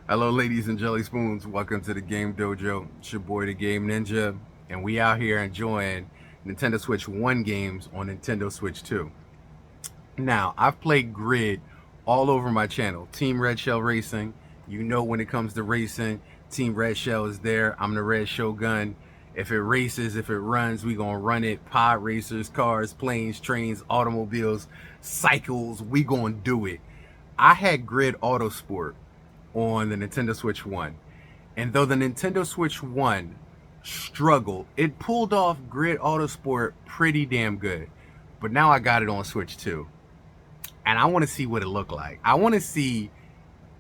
Hello, ladies and jelly spoons. Welcome to the Game Dojo. It's your boy, the Game Ninja, and we out here enjoying Nintendo Switch 1 games on Nintendo Switch 2. Now, I've played Grid all over my channel. Team Red Shell Racing. You know when it comes to racing, Team Red Shell is there. I'm the Red Shogun. If it races, if it runs, we gonna run it. Pod racers, cars, planes, trains, automobiles, cycles, we gonna do it. I had Grid Autosport on the Nintendo Switch 1. And though the Nintendo Switch 1 struggled, it pulled off Grid Autosport pretty damn good. But now I got it on Switch 2. And I want to see what it looked like. I want to see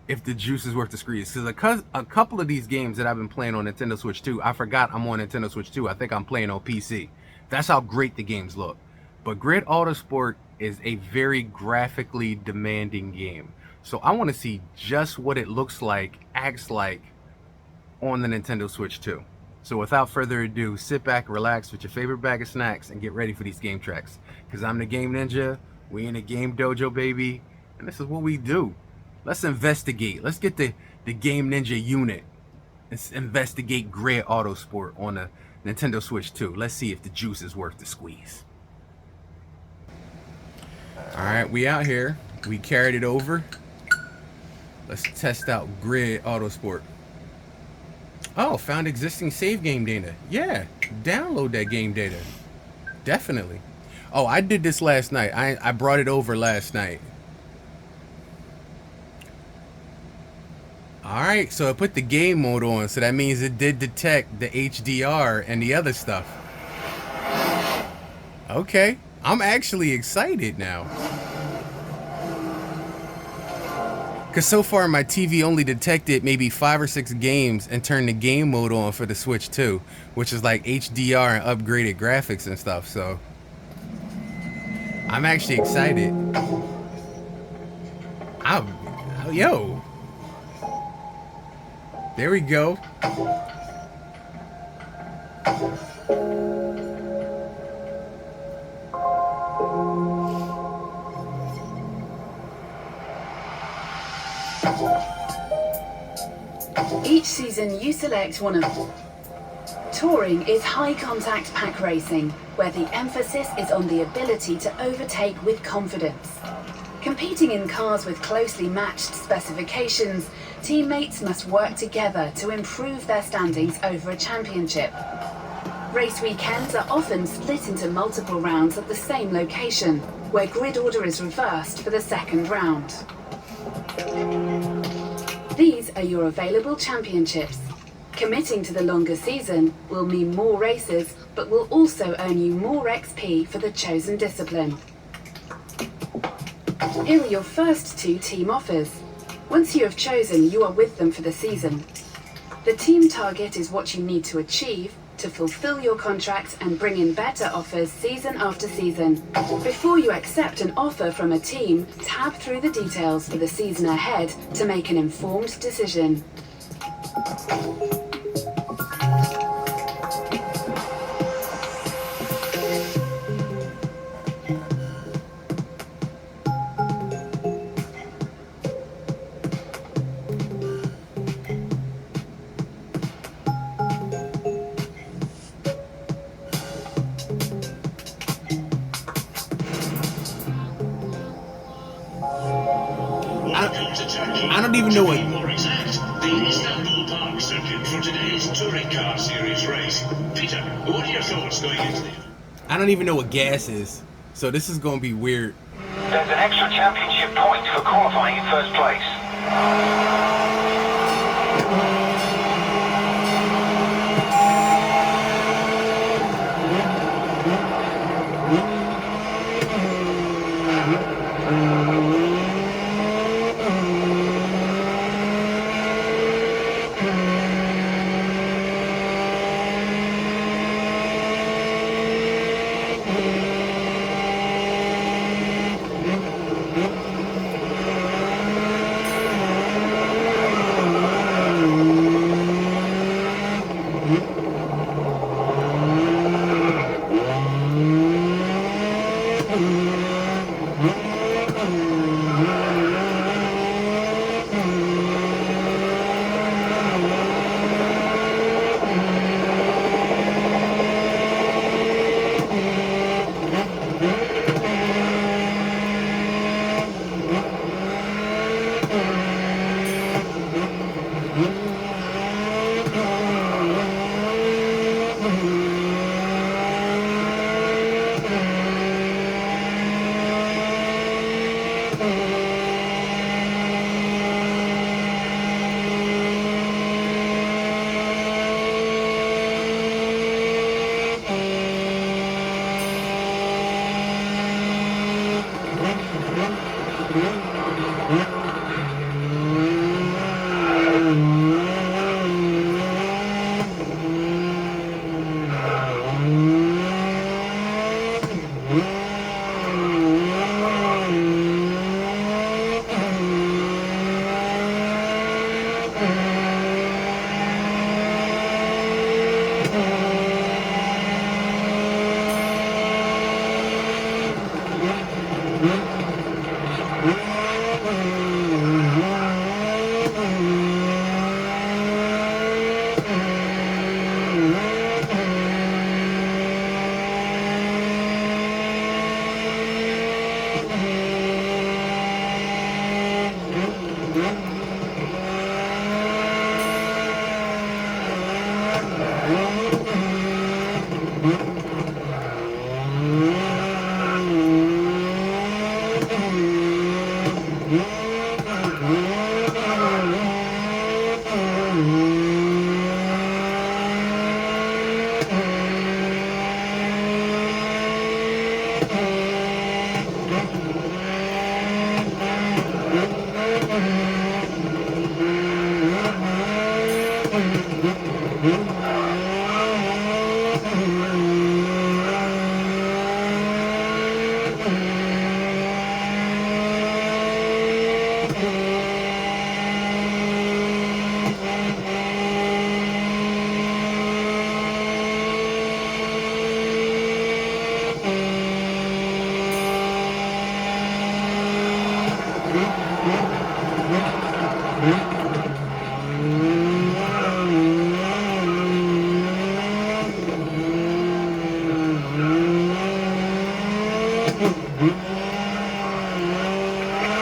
if the juice is worth the squeeze. Because a couple of these games that I've been playing on Nintendo Switch 2, I forgot I'm on Nintendo Switch 2. I think I'm playing on PC. That's how great the games look. But Grid Autosport is a very graphically demanding game. So I want to see just what it looks like, acts like on the Nintendo Switch 2. So without further ado, sit back, relax with your favorite bag of snacks, and get ready for these game tracks. Because I'm the Game Ninja, we in the Game Dojo, baby, and this is what we do. Let's investigate. Let's get the Game Ninja unit. Let's investigate Grid Autosport on the Nintendo Switch 2. Let's see if the juice is worth the squeeze. Alright, we out here. We carried it over. Let's test out Grid Autosport. Oh, found existing save game data. Yeah, download that game data. Definitely. Oh, I did this last night. I brought it over last night. Alright, so I put the game mode on, so that means it did detect the HDR and the other stuff. Okay, I'm actually excited now. Because so far my TV only detected maybe 5 or 6 games and turned the game mode on for the Switch 2, which is like HDR and upgraded graphics and stuff, so I'm actually excited. Yo. There we go. Each season you select one of... Touring is high-contact pack racing, where the emphasis is on the ability to overtake with confidence. Competing in cars with closely matched specifications, teammates must work together to improve their standings over a championship. Race weekends are often split into multiple rounds at the same location, where grid order is reversed for the second round. These are your available championships. Committing to the longer season will mean more races, but will also earn you more XP for the chosen discipline. Here are your first 2 team offers. Once you have chosen, you are with them for the season. The team target is what you need to achieve to fulfill your contracts and bring in better offers season after season. Before you accept an offer from a team, tab through the details for the season ahead to make an informed decision. I don't even know what... More exact, the Istanbul Park circuit for today's touring car series race. Peter, what are your thoughts going into the... I don't even know what gas is, so this is going to be weird. There's an extra championship point for qualifying in first place.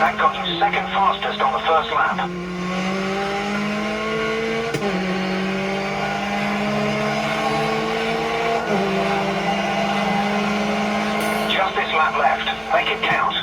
That got you second fastest on the first lap. Just this lap left. Make it count.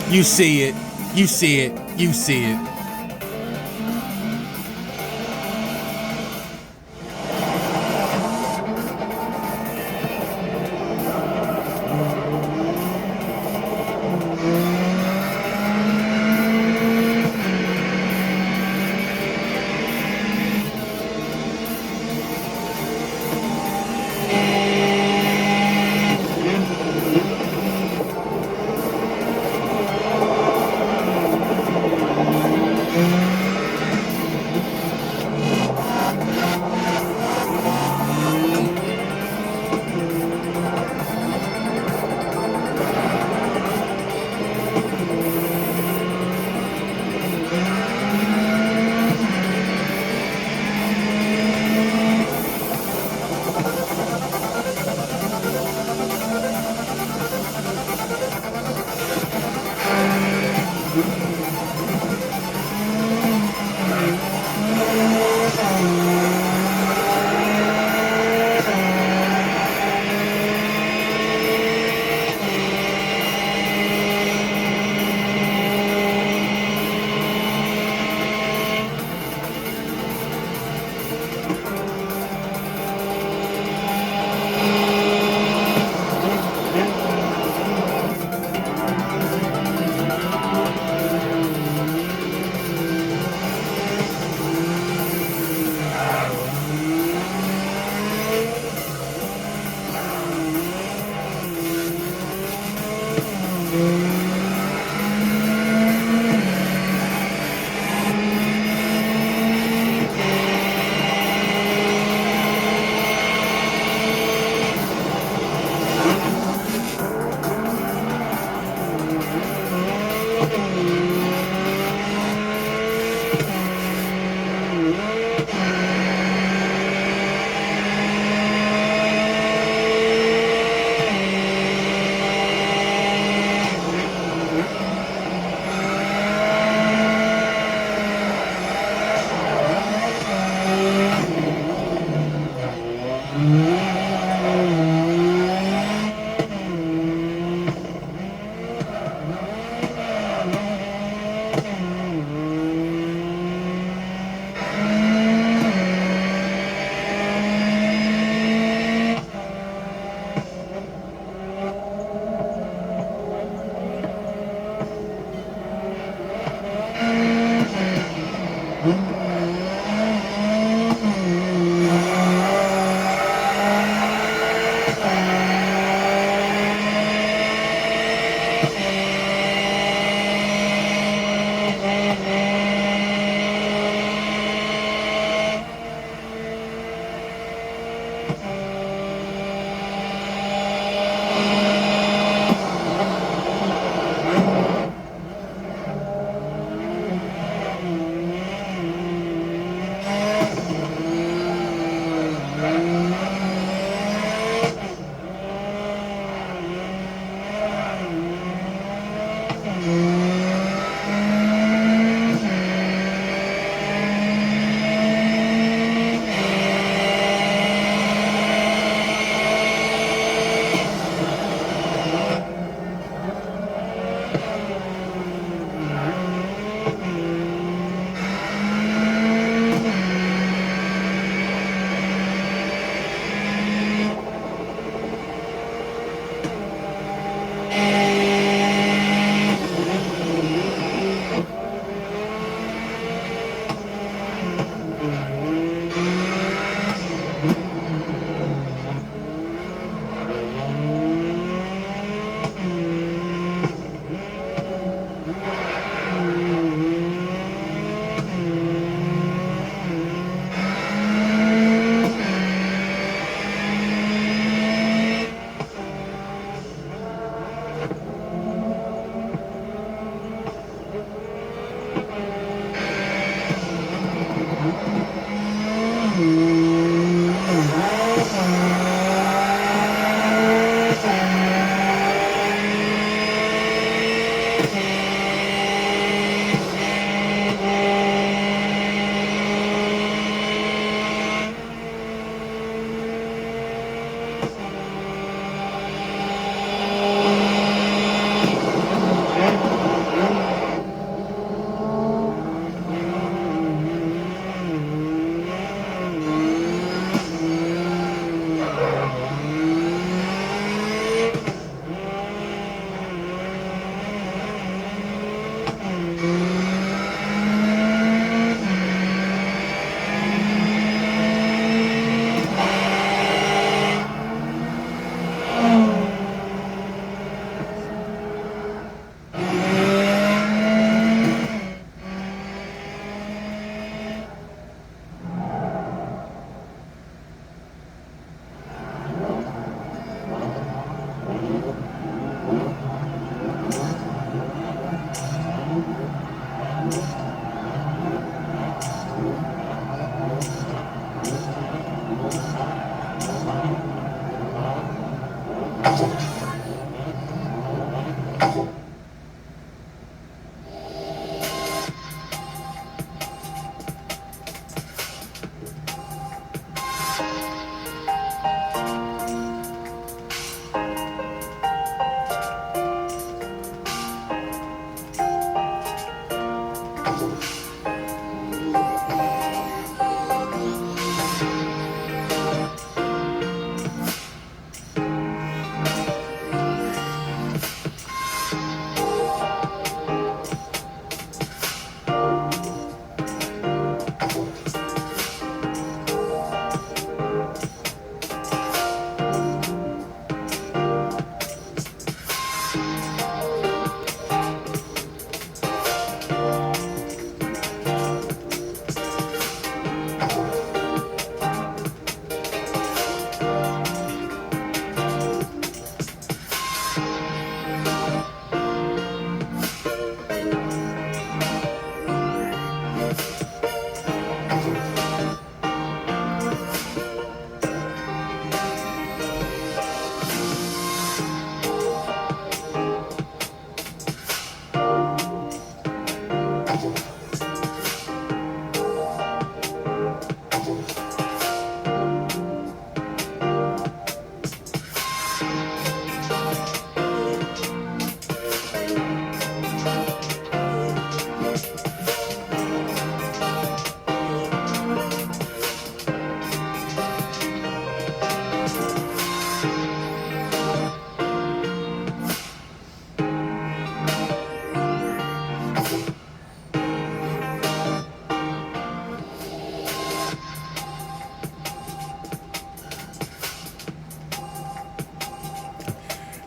You see it. You see it. You see it.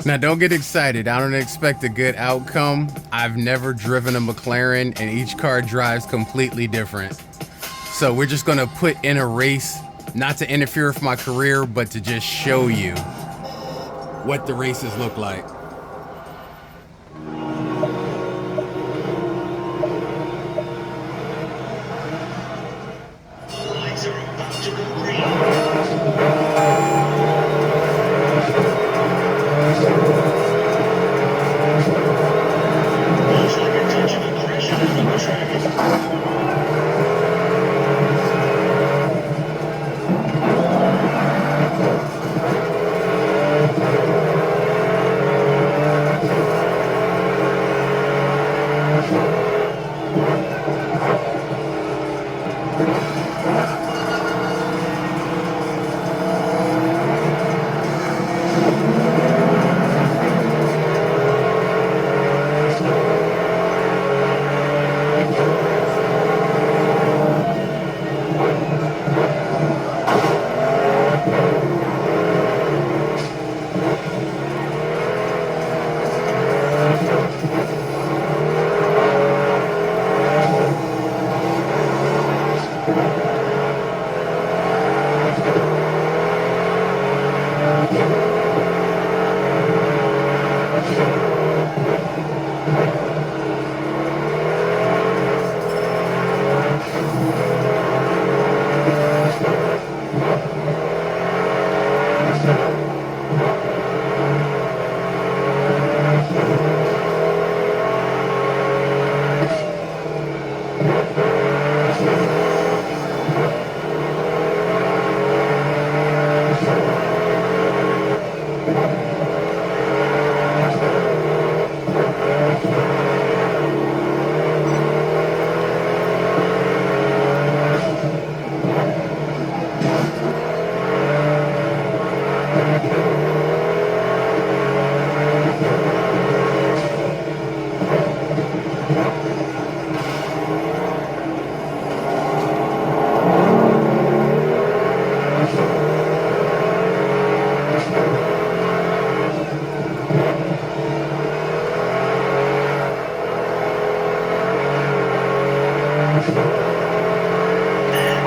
Now, don't get excited. I don't expect a good outcome. I've never driven a McLaren, and each car drives completely different. So we're just going to put in a race, not to interfere with my career, but to just show you what the races look like. Lights are about to go green. Looks like a touch of aggression on the track.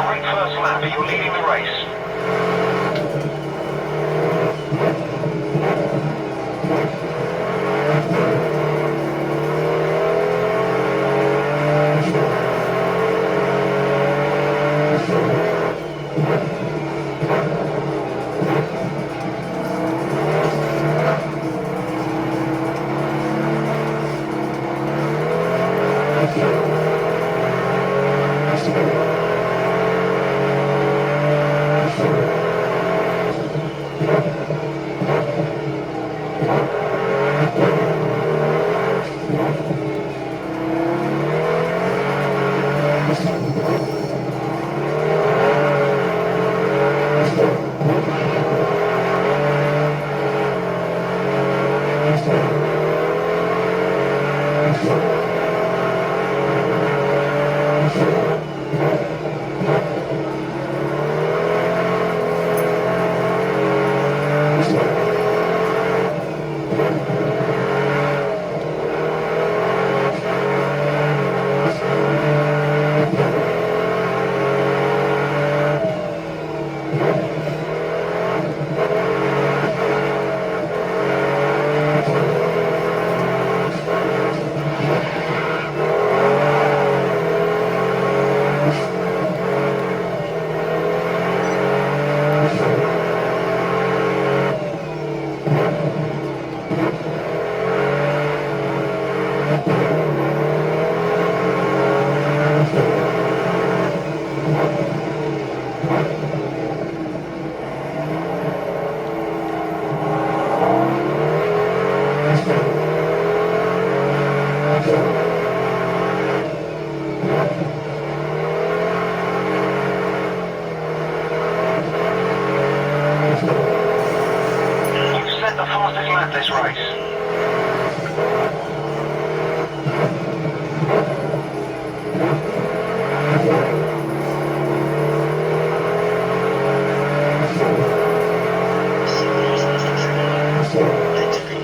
Great first lap, but you're leading the race. You've set the fastest lap this race. Somebody's lost control. They took a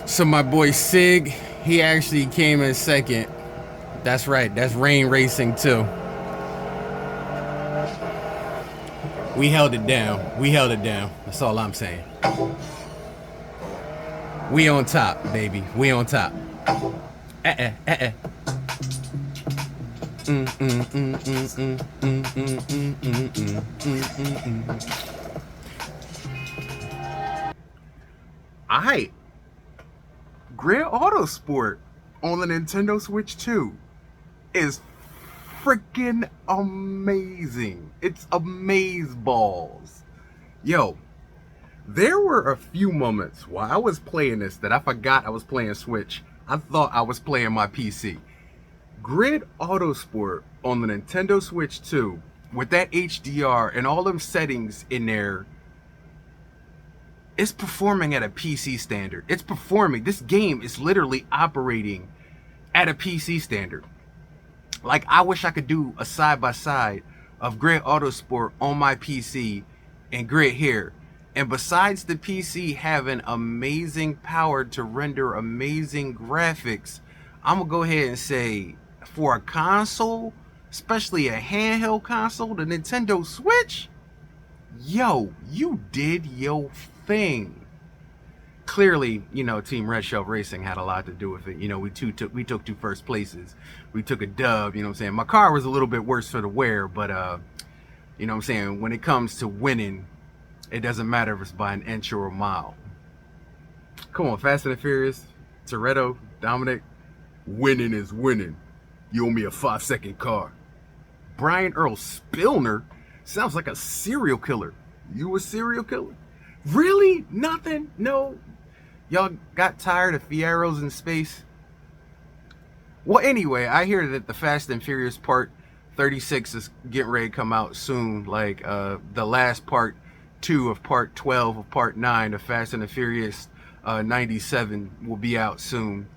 So my boy Sig, he actually came in second. That's right, that's Rain Racing too. We held it down. We held it down. That's all I'm saying. We on top, baby. We on top. Alright. Grand Autosport on the Nintendo Switch 2 is freaking amazing. It's amazeballs. Yo, there were a few moments while I was playing this that I forgot I was playing Switch. I thought I was playing my PC. Grid Autosport on the Nintendo Switch 2 with that HDR and all them settings in there, it's performing at a PC standard. It's performing. This game is literally operating at a PC standard. Like, I wish I could do a side-by-side of Grid Autosport on my PC and Grid here. And besides the PC having amazing power to render amazing graphics, I'm going to go ahead and say, for a console, especially a handheld console, the Nintendo Switch, yo, you did your thing. Clearly, you know, Team Red Shelf Racing had a lot to do with it. You know, we took two first places. We took a dub, you know what I'm saying? My car was a little bit worse for the wear, but you know what I'm saying, when it comes to winning, it doesn't matter if it's by an inch or a mile. Come on, Fast and the Furious, Toretto, Dominic, winning is winning. You owe me a 5-second car. Brian Earl Spillner sounds like a serial killer. You a serial killer? Really? Nothing? No? Y'all got tired of Fieros in space? Well, anyway, I hear that the Fast and Furious Part 36 is getting ready to come out soon. Like, the last Part 2 of Part 12 of Part 9 of Fast and the Furious 97 will be out soon.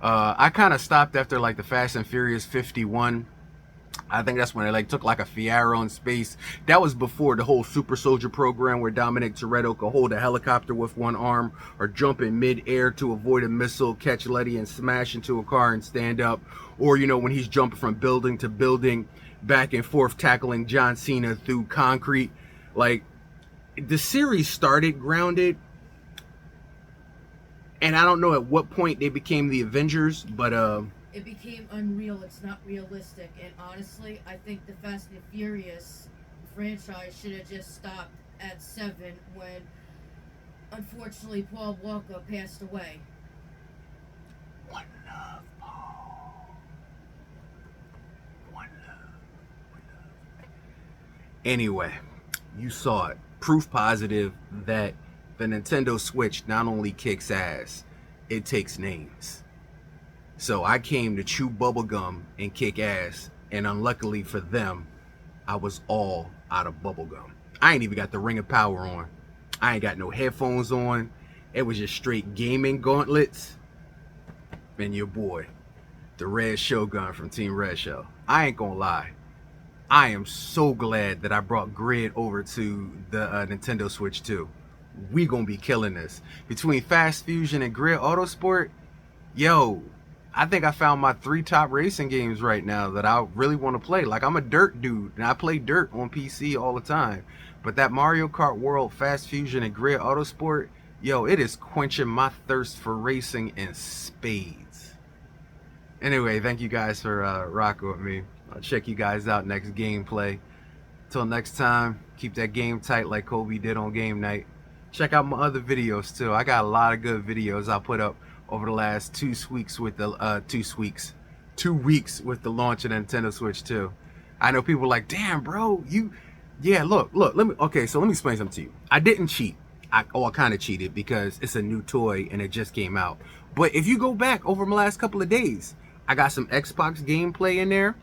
I kind of stopped after, like, the Fast and Furious 51. I think that's when they like took like a Fiero in space. That was before the whole Super Soldier program where Dominic Toretto could hold a helicopter with one arm or jump in mid-air to avoid a missile, catch Letty and smash into a car and stand up. Or, you know, when he's jumping from building to building, back and forth, tackling John Cena through concrete. Like, the series started grounded, and I don't know at what point they became the Avengers, but it became unreal. It's not realistic. And honestly, I think the Fast and Furious franchise should have just stopped at 7 when, unfortunately, Paul Walker passed away. One love, Paul. One love. One love. Anyway, you saw it. Proof positive that the Nintendo Switch not only kicks ass, it takes names. So I came to chew bubblegum and kick ass, and unluckily for them, I was all out of bubblegum. I ain't even got the Ring of Power on. I ain't got no headphones on. It was just straight gaming gauntlets. And your boy, the Red Shogun from Team Red Shell. I ain't gonna lie. I am so glad that I brought Grid over to the Nintendo Switch 2. We gonna be killing this. Between Fast Fusion and Grid Autosport, yo, I think I found my 3 top racing games right now that I really want to play. Like, I'm a dirt dude, and I play dirt on PC all the time. But that Mario Kart World, Fast Fusion, and Grid Autosport, yo, it is quenching my thirst for racing in spades. Anyway, thank you guys for rocking with me. I'll check you guys out next gameplay. Till next time, keep that game tight like Kobe did on game night. Check out my other videos too. I got a lot of good videos I put up over the last 2 weeks with the 2 weeks with the launch of Nintendo Switch 2. I know people are like, damn, bro, yeah, look, let me explain something to you. I didn't cheat. I kind of cheated because it's a new toy and it just came out. But if you go back over the last couple of days, I got some Xbox gameplay in there.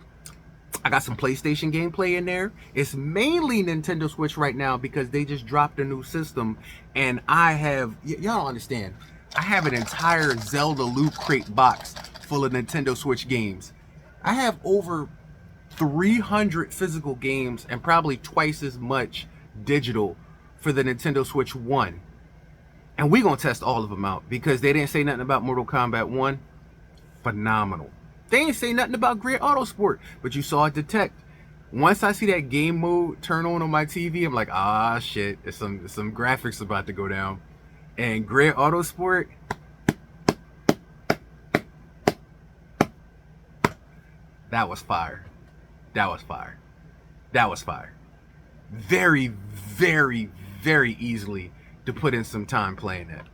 I got some PlayStation gameplay in there. It's mainly Nintendo Switch right now because they just dropped a new system, and I have, y'all don't understand, I have an entire Zelda Loot Crate box full of Nintendo Switch games. I have over 300 physical games and probably twice as much digital for the Nintendo Switch 1. And we gonna test all of them out because they didn't say nothing about Mortal Kombat 1. Phenomenal. They ain't say nothing about Great Autosport, but you saw it detect. Once I see that game mode turn on my TV, I'm like, ah, shit, it's some graphics about to go down. And Great Autosport, that was fire. That was fire. That was fire. Very, very, very easily to put in some time playing that.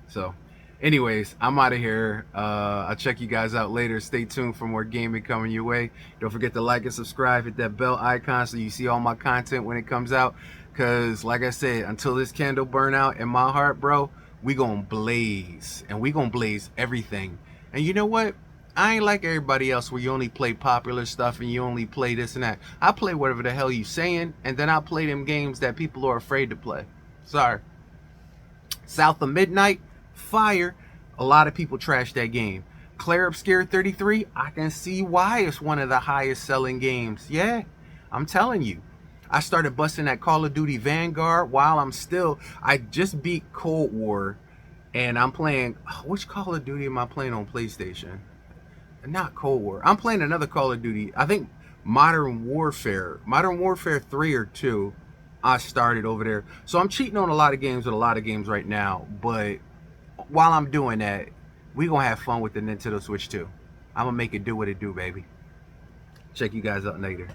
So, anyways, I'm out of here. I'll check you guys out later. Stay tuned for more gaming coming your way. Don't forget to like and subscribe. Hit that bell icon so you see all my content when it comes out. Because, like I said, until this candle burn out in my heart, bro, we gonna blaze. And we gonna blaze everything. And you know what? I ain't like everybody else where you only play popular stuff and you only play this and that. I play whatever the hell you saying, and then I play them games that people are afraid to play. Sorry. South of Midnight, fire. A lot of people trash that game. Claire Obscure 33, I can see why it's one of the highest selling games. Yeah, I'm telling you. I started busting that Call of Duty Vanguard while I just beat Cold War, and I'm playing, which Call of Duty am I playing on PlayStation? Not Cold War. I'm playing another Call of Duty. I think Modern Warfare 3 or 2. I started over there. So I'm cheating on a lot of games with a lot of games right now. But while I'm doing that, we gonna have fun with the Nintendo Switch 2. I'm gonna make it do what it do, baby. Check you guys out later.